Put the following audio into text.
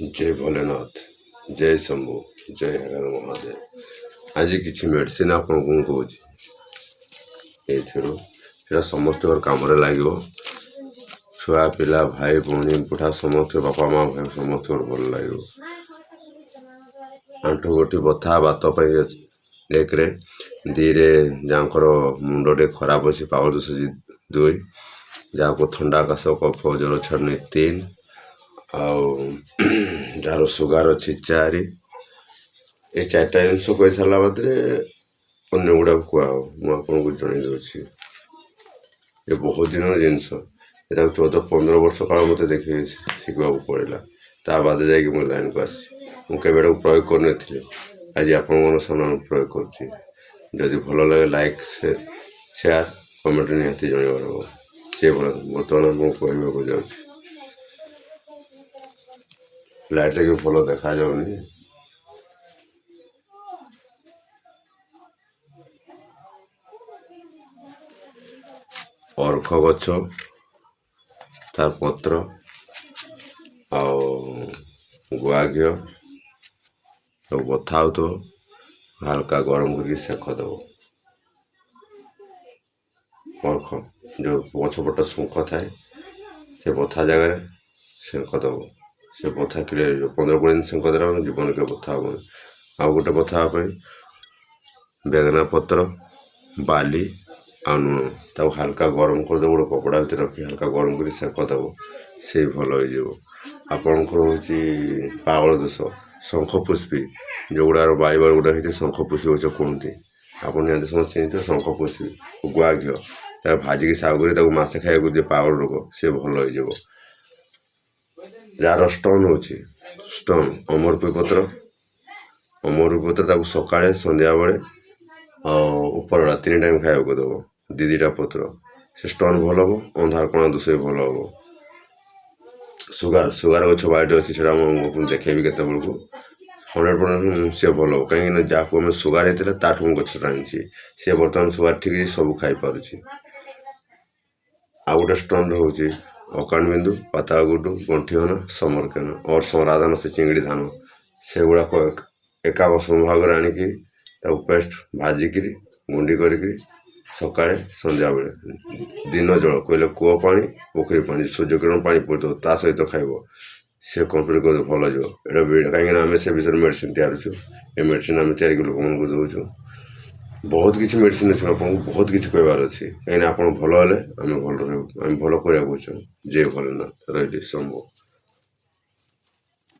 जय भोलेनाथ, जय शंभु, जय हर हर महादेव। आज किसी मेडिसिन आपन कौच ये समस्त कम लगे छुआ पिला भाई भौणी बुढ़ा समस्त बापा माँ भाई समस्त भल लगे। आंठु गोटी बथा बात एक दीरे जहाँकर मुंडे खराब अच्छे पावर दोष 2 जहाँ थंडा काश कफ जर छाड़नी 3 जार सुगार अच्छी 4 ये 4टा जिनस कही सारा बाद अन्य गुड़ा कह मुझे जन दूसरी ये बहुत दिन जिनस 14-15 वर्ष काल मत देखे शिखा पड़ा ता बाद जा लाइन को आके प्रयोग कर आज आप सामने प्रयोग करुँची भल लगे लाइक शेयर कमेंट निहाती जनइबार चे भल बर्तमान आपको कहवाक जाऊँ लाइट भी भल देखा जाऊनी अर्ख गछ तार पत्र गुआ घी तो बथा हो तो हल्का गरम करके सेक दब अर्ख जो पछपट शंख थाए से बथा जगार सेक दब से बथा क्लियर हो 15-20 दिन सेक देला जीवन के बथा हम आ गोटे बथा बेगना पत्र बाली आ लुण ताको हल्का गरम कर दब गोटे कपड़ा भर रखी हल्का गरम कर सेक दब से भल हो आपणकर हूँ पागल दोष शंख पुष्पी जो गुड़ा बाइबर गुड़ा होती शंख पुष्पी गच कहते आप निहत समस्त चिन्हित शंख पुष्पी गुआ घी भाजिकी साग कर मसे खाया दिए पागल रोग से भल हो जार स्टोन हो स्टोन अमरपी पत्र सकाଳେ संध्या बेले उपरला 3 टाइम खाया दब 2-2टा पत्र से स्टोन भल हम अंधार कणा दोष भी भल हम सुगार गच बाड़ी अच्छी देखेबी के 100% सी भल हम कहीं जहाँ आम सुगार होता ताठू गच टाणी सी बर्तमान सुगार ठीक सब खाई पार्टी आ गोटे स्टोन रोचे अकान बिंदु पाताल गुड्डू गंठीहन समरकेन और समाधान से चिंगड़ी धान से गुड़ाक एकादश भाग आणिक पेस्ट भाजिक गुंडी कर सकाळे संध्या बेले दिन जल कहले कूह पानी पोखरी पानी सूर्यकिरण पानी पड़ो ता सहित खाइब से कम्प्लीट कर भल जो कहीं आम से विषय मेडिसिन तैयार ये मेडिसिन आम तैयारी लोक दौचु बहुत किसी मेडिसिन अच्छे आपको बहुत किसी कहबार अच्छे कहीं आप भल हेले आम भल करने जय भोलेनाथ रही शंभु।